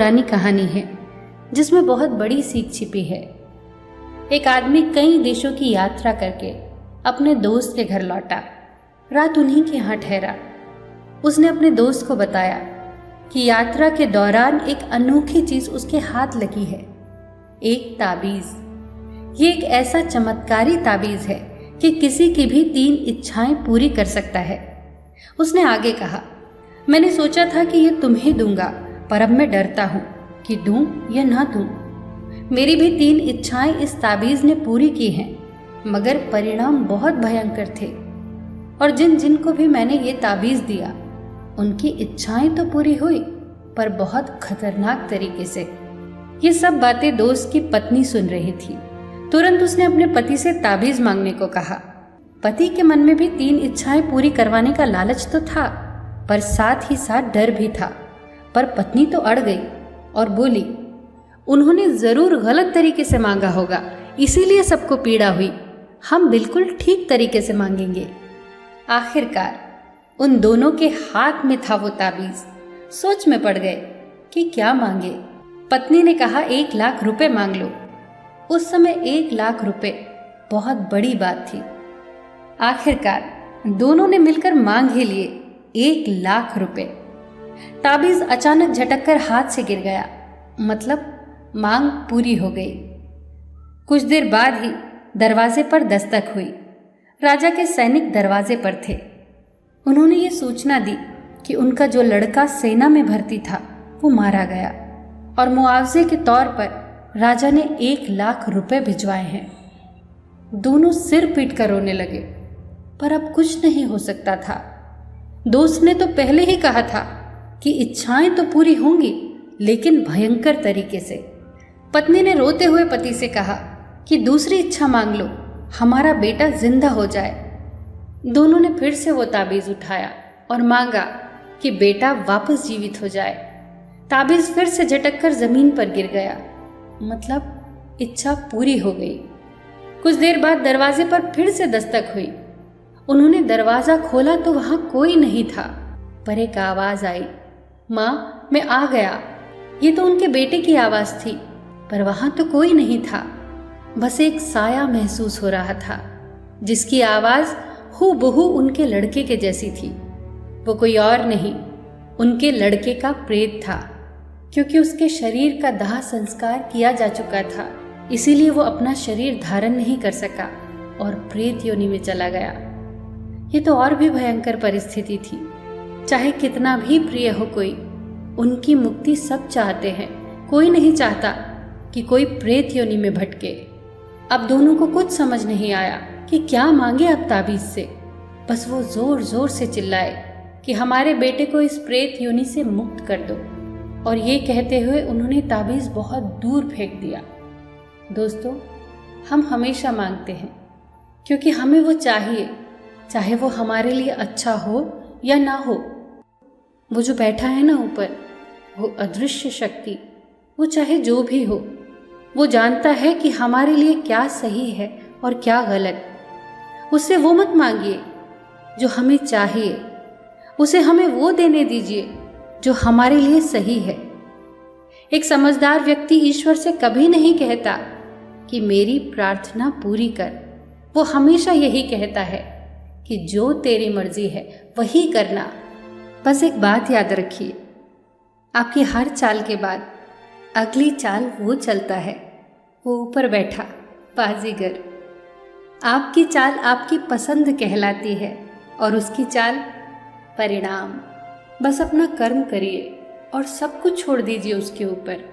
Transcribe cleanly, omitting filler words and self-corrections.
पुरानी कहानी है जिसमें बहुत बड़ी सीख छिपी है। एक आदमी कई देशों की यात्रा करके अपने दोस्त के घर लौटा। रात उन्हीं के यहाँ ठहरा। उसने अपने दोस्त को बताया कि यात्रा के दौरान एक अनोखी चीज उसके हाथ लगी है, एक ताबीज। ये एक ऐसा चमत्कारी ताबीज है कि किसी की भी 3 इच्छाएं पूरी कर सकता है। उसने आगे कहा, मैंने सोचा था कि ये तुम्हें दूंगा, पर अब मैं डरता हूं कि दूं या ना दूं। मेरी भी 3 इच्छाएं इस ताबीज ने पूरी की हैं, मगर परिणाम बहुत भयंकर थे। और जिन जिन को भी मैंने ये ताबीज दिया उनकी इच्छाएं तो पूरी हुई, पर बहुत खतरनाक तरीके से। ये सब बातें दोस्त की पत्नी सुन रही थी। तुरंत उसने अपने पति से ताबीज मांगने को कहा। पति के मन में भी 3 इच्छाएं पूरी करवाने का लालच तो था, पर साथ ही साथ डर भी था। पर पत्नी तो अड़ गई और बोली, उन्होंने जरूर गलत तरीके से मांगा होगा, इसीलिए सबको पीड़ा हुई। हम बिल्कुल ठीक तरीके से मांगेंगे। आखिरकार उन दोनों के हाथ में था वो ताबीज। सोच में पड़ गए कि क्या मांगे। पत्नी ने कहा, 1 लाख रुपए मांग लो। उस समय 1 लाख रुपए बहुत बड़ी बात थी। आखिरकार दोनों ने मिलकर मांग ही लिए 1 लाख रुपए। ताबीज अचानक झटककर हाथ से गिर गया, मतलब मांग पूरी हो गई। कुछ देर बाद ही दरवाजे पर दस्तक हुई। राजा के सैनिक दरवाजे पर थे। उन्होंने ये सूचना दी कि उनका जो लड़का सेना में भर्ती था वो मारा गया और मुआवजे के तौर पर राजा ने 1 लाख रुपए भिजवाए हैं। दोनों सिर पीट कर रोने लगे, पर अब कुछ नहीं हो सकता था। दोस्त ने तो पहले ही कहा था कि इच्छाएं तो पूरी होंगी, लेकिन भयंकर तरीके से। पत्नी ने रोते हुए पति से कहा कि दूसरी इच्छा मांग लो, हमारा बेटा जिंदा हो जाए। दोनों ने फिर से वो ताबीज उठाया और मांगा कि बेटा वापस जीवित हो जाए। ताबीज फिर से झटककर जमीन पर गिर गया, मतलब इच्छा पूरी हो गई। कुछ देर बाद दरवाजे पर फिर से दस्तक हुई। उन्होंने दरवाजा खोला तो वहां कोई नहीं था, पर एक आवाज आई, माँ मैं आ गया। ये तो उनके बेटे की आवाज थी, पर वहां तो कोई नहीं था। बस एक साया महसूस हो रहा था, जिसकी आवाज हूबहू उनके लड़के के जैसी थी। वो कोई और नहीं, उनके लड़के का प्रेत था। क्योंकि उसके शरीर का दाह संस्कार किया जा चुका था, इसीलिए वो अपना शरीर धारण नहीं कर सका और प्रेत योनि में चला गया। ये तो और भी भयंकर परिस्थिति थी। चाहे कितना भी प्रिय हो कोई, उनकी मुक्ति सब चाहते हैं। कोई नहीं चाहता कि कोई प्रेत योनि में भटके। अब दोनों को कुछ समझ नहीं आया कि क्या मांगे अब ताबीज से। बस वो जोर जोर से चिल्लाए कि हमारे बेटे को इस प्रेत योनि से मुक्त कर दो। और ये कहते हुए उन्होंने ताबीज बहुत दूर फेंक दिया। दोस्तों, हम हमेशा मांगते हैं क्योंकि हमें वो चाहिए, चाहे वो हमारे लिए अच्छा हो या ना हो। वो जो बैठा है ना ऊपर, वो अदृश्य शक्ति, वो चाहे जो भी हो, वो जानता है कि हमारे लिए क्या सही है और क्या गलत। उससे वो मत मांगिए जो हमें चाहिए, उसे हमें वो देने दीजिए जो हमारे लिए सही है। एक समझदार व्यक्ति ईश्वर से कभी नहीं कहता कि मेरी प्रार्थना पूरी कर। वो हमेशा यही कहता है कि जो तेरी मर्जी है वही करना। बस एक बात याद रखिए, आपकी हर चाल के बाद अगली चाल वो चलता है, वो ऊपर बैठा बाजीगर। आपकी चाल आपकी पसंद कहलाती है और उसकी चाल परिणाम। बस अपना कर्म करिए और सब कुछ छोड़ दीजिए उसके ऊपर।